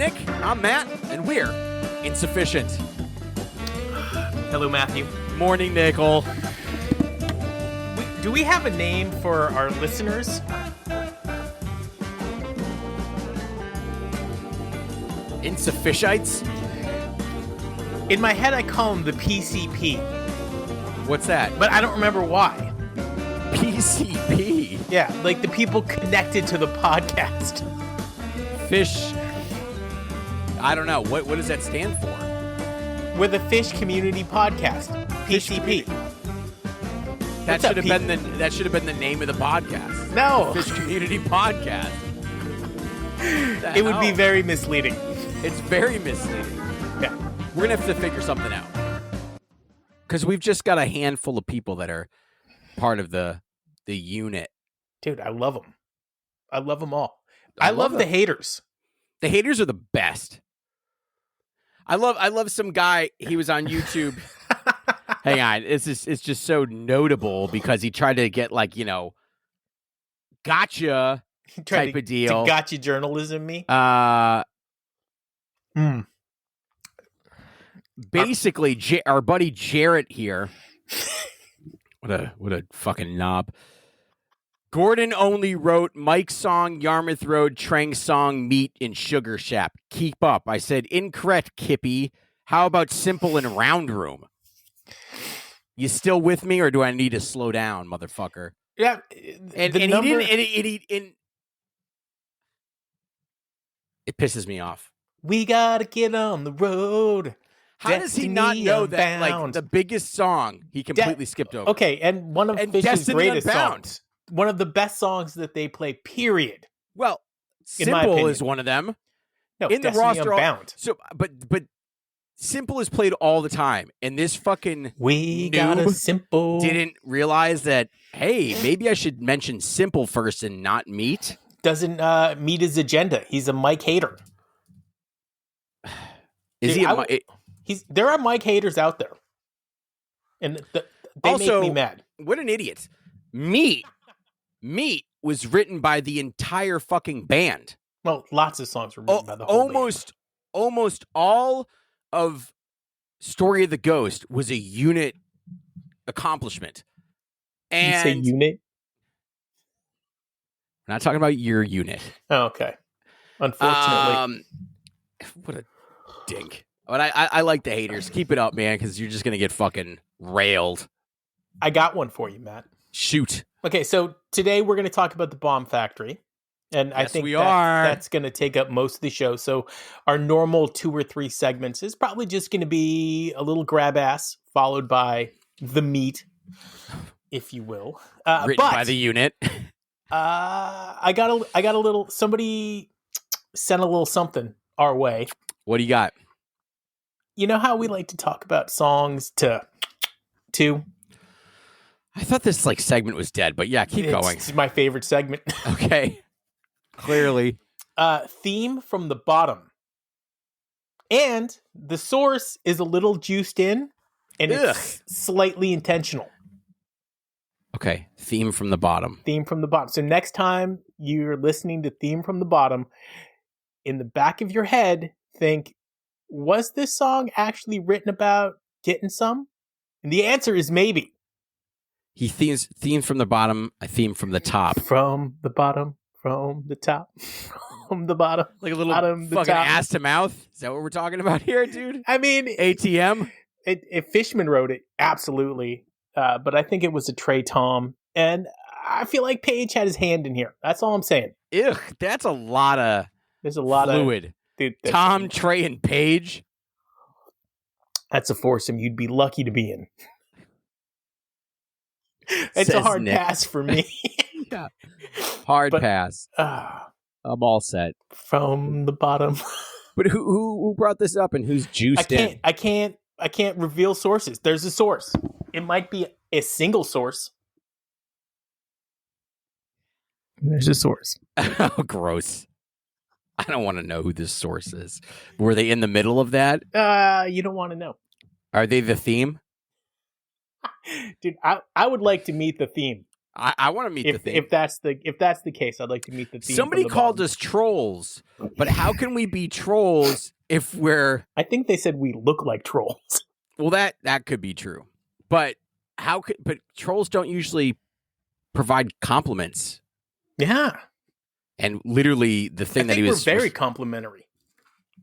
Nick. I'm Matt, and we're Insufficient. Hello, Matthew. Morning, Nickel. Do we have a name for our listeners? Insufficients? In my head, I call them the PCP, What's that? but I don't remember why. PCP. Yeah, like the people connected to the podcast. Phish. I don't know. What does that stand for? We're the Phish Community Podcast. PCP. That What's up, should have been the name of the podcast. No, Phish Community Podcast. it would be very misleading. It's very misleading. Yeah. We're gonna have to figure something out. Because we've just got a handful of people that are part of the unit. Dude, I love them. I love them all. I I love love the them. haters. The haters are the best. I love some guy. He was on YouTube. Hang on, it's just so notable because he tried to get gotcha type of deal. To gotcha journalism me. Basically, our buddy Jarrett here. What a fucking knob. Gordon only wrote Mike's song, Yarmouth Road, Trang's song, Meat in Sugar Shack. Keep up. I said, incorrect, Kippy. How about Simple and Round Room? You still with me, or do I need to slow down, motherfucker? Yeah, And he didn't. And it pisses me off. We gotta get on the road. How does he not know that, like, the biggest song he completely skipped over? Okay, and one of Phish's Destiny greatest Unbound. songs. One of the best songs that they play, period. Well, In my Simple opinion. is one of them. No, In the Destiny roster, Unbound. So, but Simple is played all the time, and this fucking We got a noob simple. didn't realize that. Hey, maybe I should mention Simple first and not Meat. Doesn't meet his agenda. He's a Mike hater. Is Dude, he? There are Mike haters out there, and they Also, make me mad. What an idiot! Meat was written by the entire fucking band. Well, lots of songs were written by the whole band. Almost all of Story of the Ghost was a unit accomplishment. And You say unit? we're not talking about your unit. Oh, okay. Unfortunately. What a dink. But I like the haters. Keep it up, man, because you're just going to get fucking railed. I got one for you, Matt. Shoot. Okay, so today we're going to talk about the Bomb Factory. And I Yes, think we are. that's going to take up most of the show. So our normal 2 or 3 segments is probably just going to be a little grab ass, followed by the meat, if you will. Written but by the unit. I got a little. Somebody sent a little something our way. What do you got? You know how we like to talk about songs to. I thought this segment was dead, but yeah, keep going. It's my favorite segment. Okay. Clearly. Theme from the bottom. And the source is a little juiced in, and it's slightly intentional. Okay. Theme from the bottom. Theme from the bottom. So next time you're listening to Theme from the Bottom, in the back of your head, think, was this song actually written about getting some? And the answer is maybe. He themes from the bottom, a theme from the top. From the bottom, from the top, from the bottom. Like a little bottom, the fucking top. ass to mouth? Is that what we're talking about here, dude? I mean, ATM? if Fishman wrote it, absolutely. But I think it was a Trey Tom. And I feel like Page had his hand in here. That's all I'm saying. Ugh, that's a lot of There's a lot fluid. of... Dude, Tom, Trey, and Page? That's a foursome you'd be lucky to be in. It's Says a hard Nick. pass for me. Yeah. Hard pass. Ah, I'm all set. from the bottom. But who brought this up and who's juiced in? I can't reveal sources. There's a source. It might be a single source. There's a source. Oh, gross. I don't want to know who this source is. Were they in the middle of that? You don't want to know. Are they the theme? Dude, I would like to meet the theme. I want to meet the theme. If that's the case, I'd like to meet the theme. Somebody from the called bottom. us trolls, but how can we be trolls if we're? I think they said we look like trolls. Well, that could be true, but but trolls don't usually provide compliments. Yeah, and literally the thing that he was we're very complimentary.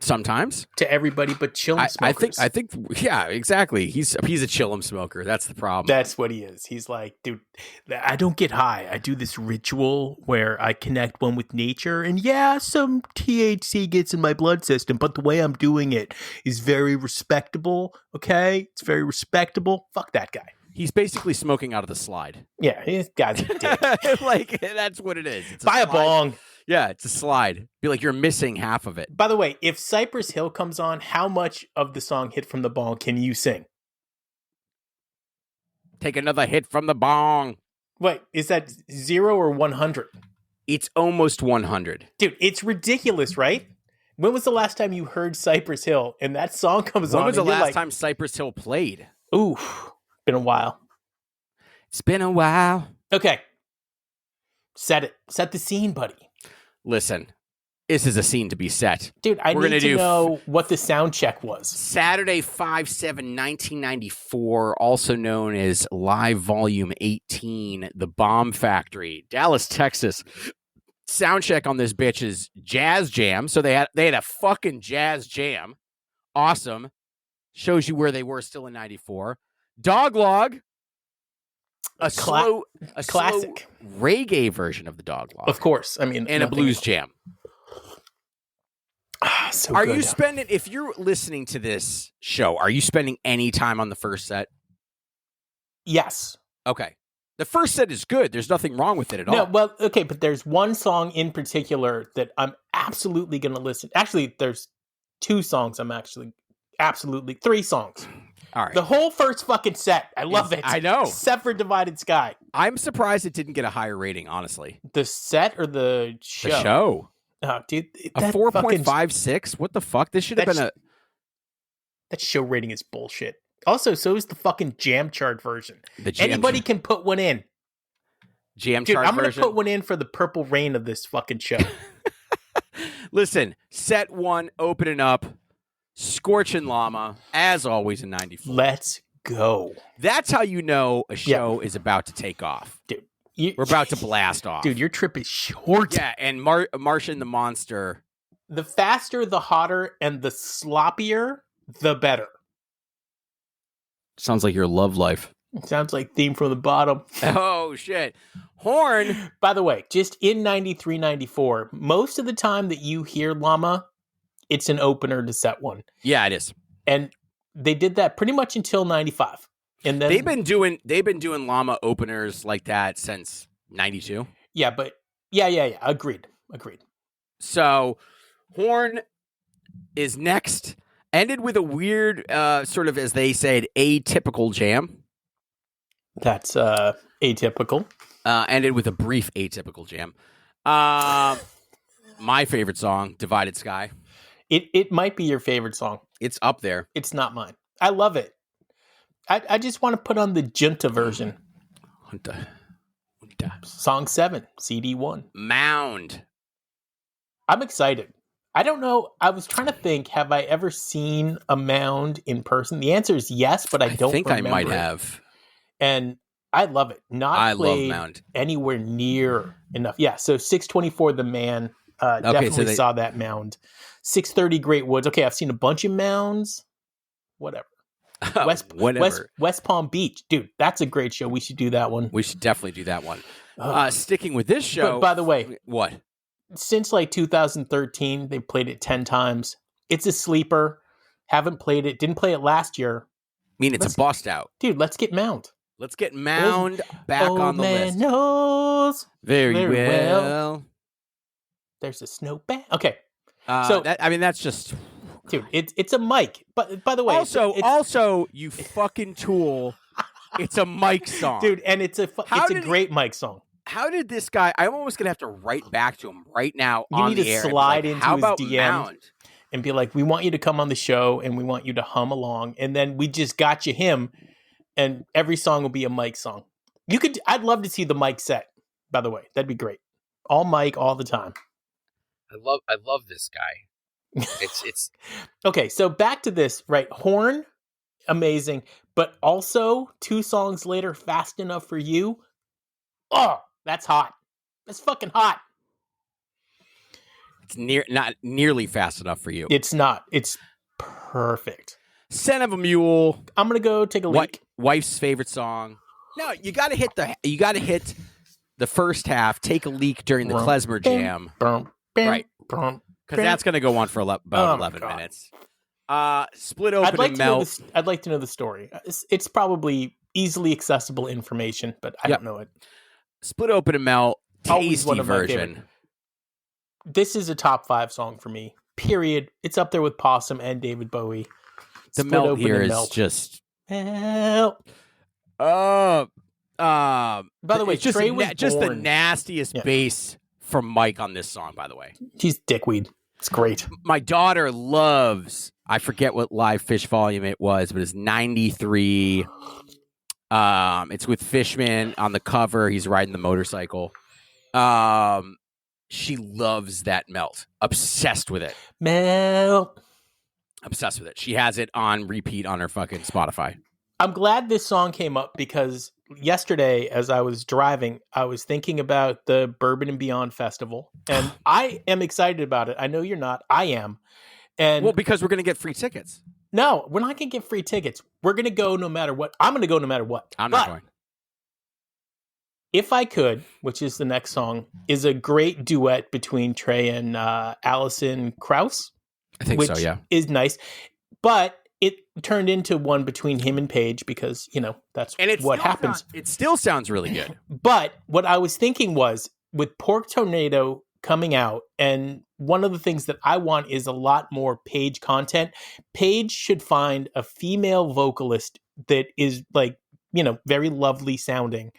Sometimes to everybody but chillum smokers. I think yeah, exactly. He's a chillum smoker. That's the problem. That's what he is. He's like, dude, I don't get high. I do this ritual where I connect one with nature, and yeah, some THC gets in my blood system, but the way I'm doing it is very respectable. Okay, it's very respectable. Fuck that guy. He's basically smoking out of the slide. Yeah, this guy's a dick. Like that's what it is. Buy a bong. Yeah, it's a slide. Be like you're missing half of it. By the way, if Cypress Hill comes on, how much of the song "Hit from the Bong" can you sing? Take another hit from the bong. Wait, is that 0 or 100? It's almost 100. Dude, it's ridiculous, right? When was the last time you heard Cypress Hill and that song comes on? When was the last time Cypress Hill played? Ooh, been a while. It's been a while. Okay. Set it. Set the scene, buddy. Listen, this is a scene to be set. Dude, I need to know what the sound check was. Saturday, 5/7/1994, also known as Live Volume 18, The Bomb Factory, Dallas, Texas. Sound check on this bitch is Jazz Jam. So they had a fucking jazz jam. Awesome. Shows you where they were still in 94. Dog Log. A classic slow reggae version of the Dog Log. Of course. I mean, and a blues jam. So are good. you spending, if you're listening to this show, are you spending any time on the first set? Yes. Okay. The first set is good. There's nothing wrong with it at all. No, well, okay, but there's one song in particular that I'm absolutely going to listen. Actually, there's two songs three songs. All right. The whole first fucking set. I love it. I know. Except for Divided Sky. I'm surprised it didn't get a higher rating, honestly. The set or the show? The show. Oh, dude. A 4.56? What the fuck? This should have been That show rating is bullshit. Also, so is the fucking jam chart version. Anybody can put one in. Jam chart version? I'm going to put one in for the Purple Rain of this fucking show. Listen, set one, opening up. Scorching Llama, as always in 94. Let's go. That's how you know a show is about to take off. Dude. We're about to blast off. Dude, your trip is short. Yeah, and Martian the Monster. The faster, the hotter, and the sloppier, the better. Sounds like your love life. Sounds like theme from the bottom. Oh, shit. Horn. By the way, just in 93, 94, most of the time that you hear Llama, it's an opener to set one. Yeah, it is. And they did that pretty much until 95. And then they've been doing Llama openers like that since 92. Yeah, but yeah. Agreed. So Horn is next. Ended with a weird sort of, as they said, atypical jam. That's atypical. Ended with a brief atypical jam. My favorite song, Divided Sky. It might be your favorite song. It's up there. It's not mine. I love it. I just want to put on the Junta version. Junta. Song 7, CD 1. Mound. I'm excited. I don't know. I was trying to think, have I ever seen a Mound in person? The answer is yes, but I don't think remember I might it. have. And I love it. I love Mound. Anywhere near enough. Yeah, so 624 The Man. Definitely saw that Mound. 630 Great Woods. Okay, I've seen a bunch of mounds. Whatever. West Palm Beach. Dude, that's a great show. We should do that one. We should definitely do that one. Sticking with this show. But by the way. What? Since like 2013, they played it 10 times. It's a sleeper. Haven't played it. Didn't play it last year. I mean, it's a bust out. Dude, let's get Mound. Let's get Mound back on the list. Knows very well. There's a snow band. Okay. That's just... Dude, it's a mic. But by the way... Also, you fucking tool, it's a mic song. Dude, and it's a great mic song. How did this guy... I'm almost going to have to write back to him right now on the air. You need to slide into his DM Mound? And be like, we want you to come on the show and we want you to hum along. And then we just got you him. And every song will be a mic song. I'd love to see the Mike set, by the way. That'd be great. All Mike all the time. I love this guy. It's Okay, so back to this, right? Horn, amazing, but also 2 songs later, Fast Enough for You. Oh, that's hot. That's fucking hot. it's not nearly fast enough for you. It's not. It's perfect. Scent of a Mule. I'm gonna go take a leak. Wife's favorite song. No, you got to hit the first half. Take a leak during the klezmer jam, right? Because that's going to go on for about 11 minutes. Split open and melt. I'd like to know the story. It's probably easily accessible information, but I don't know it. Split open and melt. Always one Tasty of my version. favorite. This is a top 5 song for me. Period. It's up there with Possum and David Bowie. The Split melt open here and is melt. just. Help. By the way, it's just Trey was just the born. nastiest bass from Mike on this song. By the way, He's dickweed. It's great. my daughter loves. I forget what live Phish volume it was, but it's 93. It's with Fishman on the cover. He's riding the motorcycle. She loves that melt. Obsessed with it. Melt. Obsessed with it. She has it on repeat on her fucking Spotify. I'm glad this song came up because yesterday, as I was driving, I was thinking about the Bourbon and Beyond Festival, and I am excited about it. I know you're not. I am. And Well, because we're going to get free tickets. no, we're not going to get free tickets. We're going to go no matter what. I'm going to go no matter what. I'm not going. If I Could, which is the next song, is a great duet between Trey and Allison Krauss. I think so, yeah. Is nice. But it turned into one between him and Paige because, that's what happens. It still sounds really good. But what I was thinking was with Pork Tornado coming out, and one of the things that I want is a lot more Paige content. Paige should find a female vocalist that is very lovely sounding.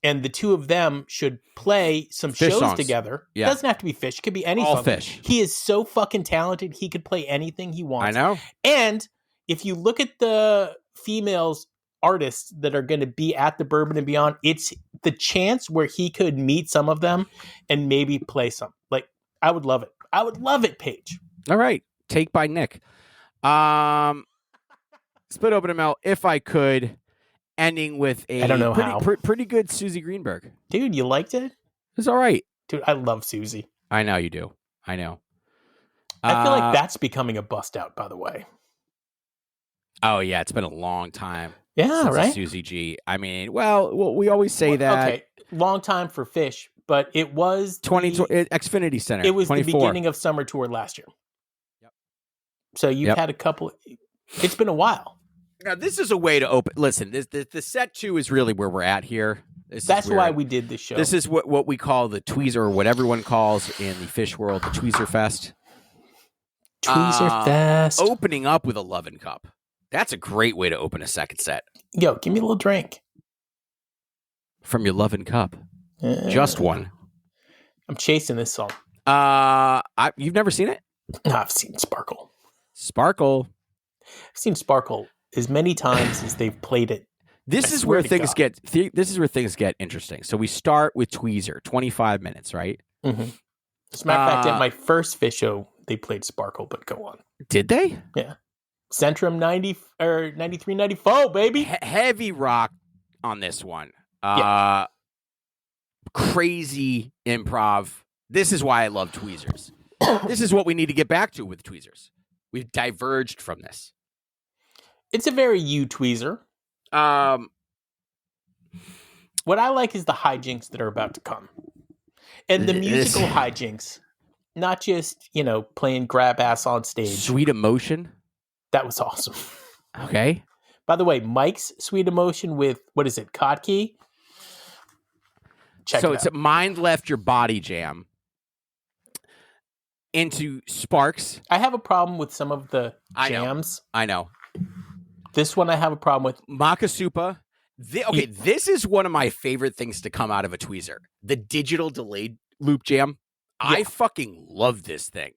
And the two of them should play some Phish shows songs together. Yeah. It doesn't have to be Phish. It could be any All song. Phish. He is so fucking talented. He could play anything he wants. I know. And if you look at the females artists that are going to be at the Bourbon and Beyond, it's the chance where he could meet some of them and maybe play some. I would love it. I would love it, Paige. All right. Take by Nick. Split open and melt. If I Could. Ending with a I don't know how. Pretty good Susie Greenberg. Dude, you liked it? It's all right. Dude, I love Susie. I know you do. I know. I feel like that's becoming a bust out, by the way. Oh, yeah. It's been a long time. Yeah, since right? Susie G. I mean, well, we always say that. Okay, long time for Phish, but it was Xfinity Center. It was 24. the beginning of summer tour last year. Yep. So you've had a couple. It's been a while. Now, this is a way to open. Listen, the set 2 is really where we're at here. That's why we did this show. This is what we call the Tweezer, or what everyone calls in the Phish world, the Tweezer Fest. Tweezer Fest. Opening up with a Lovin' Cup. That's a great way to open a second set. Yo, give me a little drink. From your Lovin' Cup. Just one. I'm chasing this song. You've never seen it? No, I've seen Sparkle. Sparkle. I've seen Sparkle as many times as they've played it. This is where things get interesting. So we start with Tweezer, 25 minutes, right? Mm-hmm. As a matter of fact, at my first Phish show, they played Sparkle, but go on. Did they? Yeah. Centrum 90 or 93, 94, baby. Heavy rock on this one. Crazy improv. This is why I love Tweezers. This is what we need to get back to with Tweezers. We've diverged from this. It's a very you Tweezer. What I like is the hijinks that are about to come. And the musical hijinks. Not just, playing grab ass on stage. Sweet Emotion. That was awesome. Okay. By the way, Mike's Sweet Emotion with, what is it, Kottke? So it's a Mind Left Your Body jam into Sparks. I have a problem with some of the jams. I know. This one I have a problem with. Makasupa. This is one of my favorite things to come out of a Tweezer. The digital delayed loop jam. Yeah. I fucking love this thing.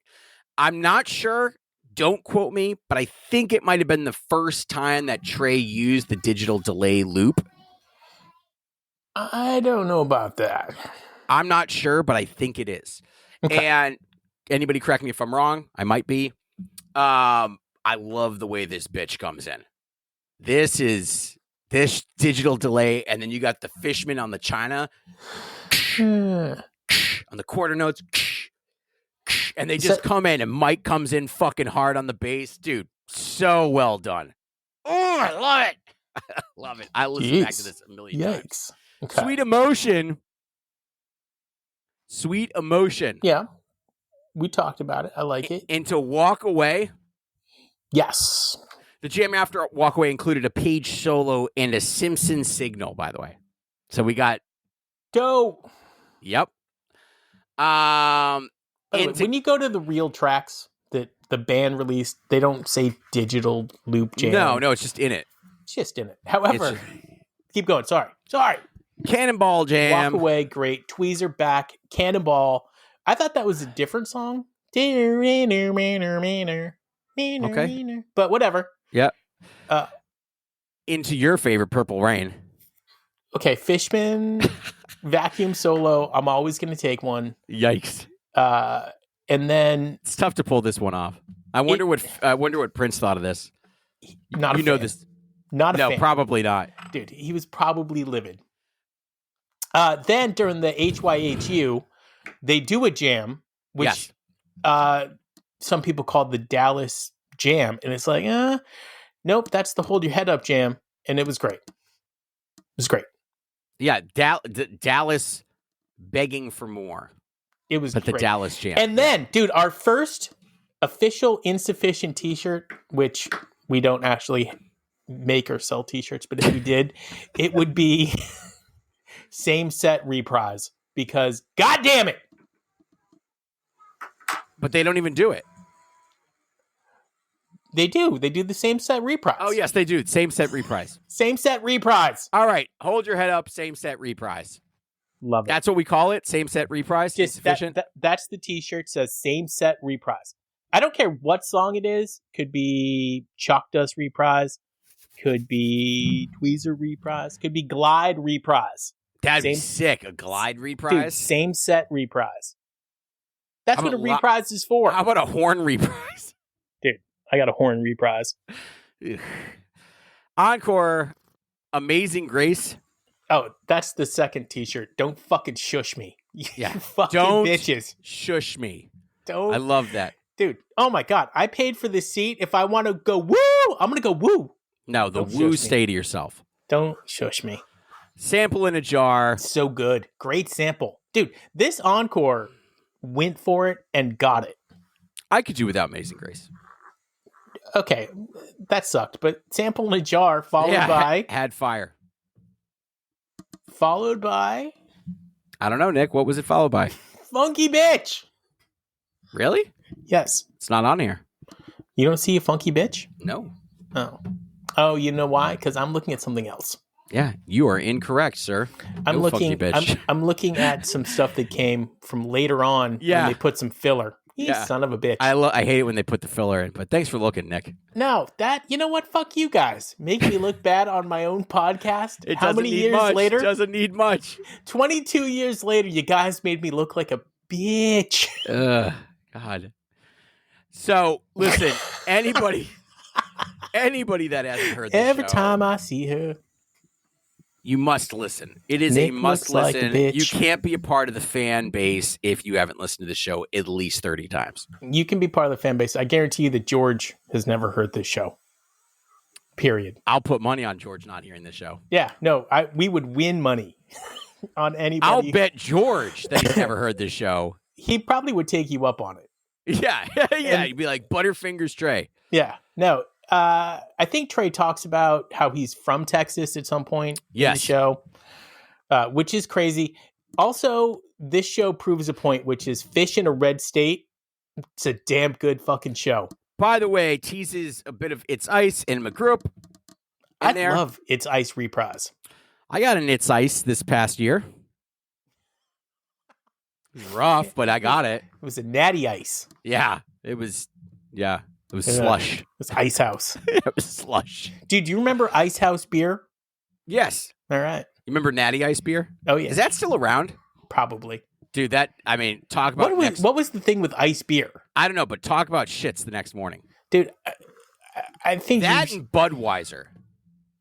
I'm not sure. Don't quote me, but I think it might have been the first time that Trey used the digital delay loop. I don't know about that. I'm not sure, but I think it is. Okay. And anybody correct me if I'm wrong. I might be. I love the way this bitch comes in. This digital delay, and then you got the Fishman on the China, on the quarter notes, and they just come in, and Mike comes in fucking hard on the bass. Dude, so well done. Oh, I love it. Love it. I listened back to this a million times. Okay. Sweet emotion. Yeah. We talked about it. I like it. And to walk away. Yes. The jam after Walk Away included a Page solo and a Simpson signal, by the way. So we got dope. Yep. When you go to the real tracks that the band released, they don't say digital loop jam. No, it's just in it. It's just in it. However, keep going. Sorry. Cannonball Jam. Walk Away, great. Tweezer back. Cannonball. I thought that was a different song. Okay. But whatever. Yep. Into your favorite, Purple Rain. Okay, Fishman, vacuum solo. I'm always going to take one. Yikes. And then it's tough to pull this one off. I wonder what Prince thought of this. Not a fan. Know this. Not a fan. No, probably not. Dude, he was probably livid. Then during the HYHU, they do a jam, which some people call the Dallas Jam. And it's like, nope, that's the Hold Your Head Up Jam. And it was great. Yeah, Dallas begging for more. It was great. The Dallas Jam. And then, dude, our first official Insuphishient t-shirt, which we don't actually make or sell t-shirts, but if we did, it would be same set reprise because God damn it. But they don't even do it. They do. They do the same set reprise. Oh, yes, they do. Same set reprise. Same set reprise. All right. Hold Your Head Up. Same set reprise. Love it. That's what we call it. Same set reprise. Just that's the t-shirt says same set reprise. I don't care what song it is. Could be Chalk Dust reprise. Could be Tweezer reprise. Could be Glide reprise. That'd be sick. A Glide reprise? Dude, same set reprise. That's what a reprise is for. How about a horn reprise? Dude, I got a horn reprise. Encore, Amazing Grace. Oh, that's the second t-shirt. Don't fucking shush me. Yeah. You fucking Don't bitches. Shush me. Don't. I love that. Dude, oh my God. I paid for this seat. If I want to go woo, I'm going to go woo. No, the woo stay to yourself. Don't shush me. Sample in a Jar. So good. Great sample. Dude, this encore went for it and got it. I could do without Amazing Grace. Okay, that sucked. But Sample in a Jar followed by... Had fire. Followed by... I don't know, Nick. What was it followed by? Funky Bitch. Really? Yes. It's not on here. You don't see a Funky Bitch? No. Oh, you know why? Because I'm looking at something else. Yeah, you are incorrect, sir. I'm looking at some stuff that came from later on when they put some filler. You son of a bitch. I hate it when they put the filler in, but thanks for looking, Nick. No, you know what? Fuck you guys. Make me look bad on my own podcast. How many years later? It doesn't need much. 22 years later, you guys made me look like a bitch. God. So, listen, anybody that hasn't heard this Every show, time I see her, you must listen. It is Nick a must like listen. a You can't be a part of the fan base if you haven't listened to the show at least 30 times. You can be part of the fan base. I guarantee you that George has never heard this show. Period. I'll put money on George not hearing this show. Yeah, no, we would win money on anybody. I'll bet George that he's never heard this show. He probably would take you up on it. Yeah. He'd be like, Butterfingers Trey. Yeah, no. I think Trey talks about how he's from Texas at some point in the show, which is crazy. Also, this show proves a point, which is Phish in a red state. It's a damn good fucking show. By the way, teases a bit of It's Ice and McGroup. I love It's Ice reprise. I got an It's Ice this past year. It was rough, but I got it. It was a natty ice. Yeah, it was. Yeah. It was slush. It was Ice House. It was slush. Dude, do you remember Ice House beer? Yes. All right. You remember Natty Ice beer? Oh yeah, Is that still around? probably. Dude, talk about What was the thing with ice beer? I don't know, but talk about shits the next morning. Dude, I think that and Budweiser.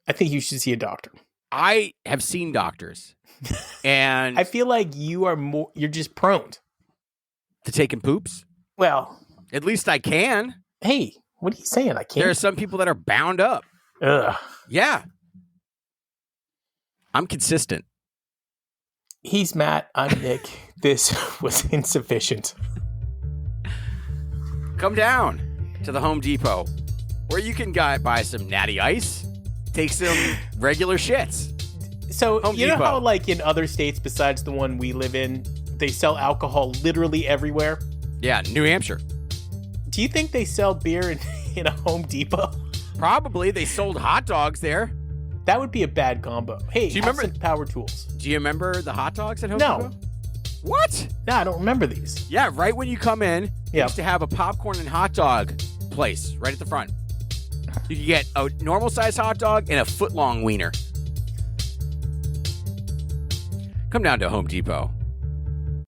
I think you should see a doctor. I have seen doctors, and I feel like you're just prone to taking poops. Well, at least I can. Hey, what are you saying? I can't. There are some people that are bound up. Ugh. Yeah. I'm consistent. He's Matt. I'm Nick. This was Insufficient. Come down to the Home Depot where you can buy some Natty Ice, take some regular shits. So, Home you Depot. know how, like, in other states besides the one we live in, they sell alcohol literally everywhere? Yeah, New Hampshire. Do you think they sell beer in a Home Depot? Probably. They sold hot dogs there. That would be a bad combo. Hey, do you have remember some power tools? Do you remember the hot dogs at Home No. Depot? What? No, I don't remember these. Yeah, right when you come in, they Yep. used to have a popcorn and hot dog place right at the front. You could get a normal size hot dog and a foot-long wiener. Come down to Home Depot.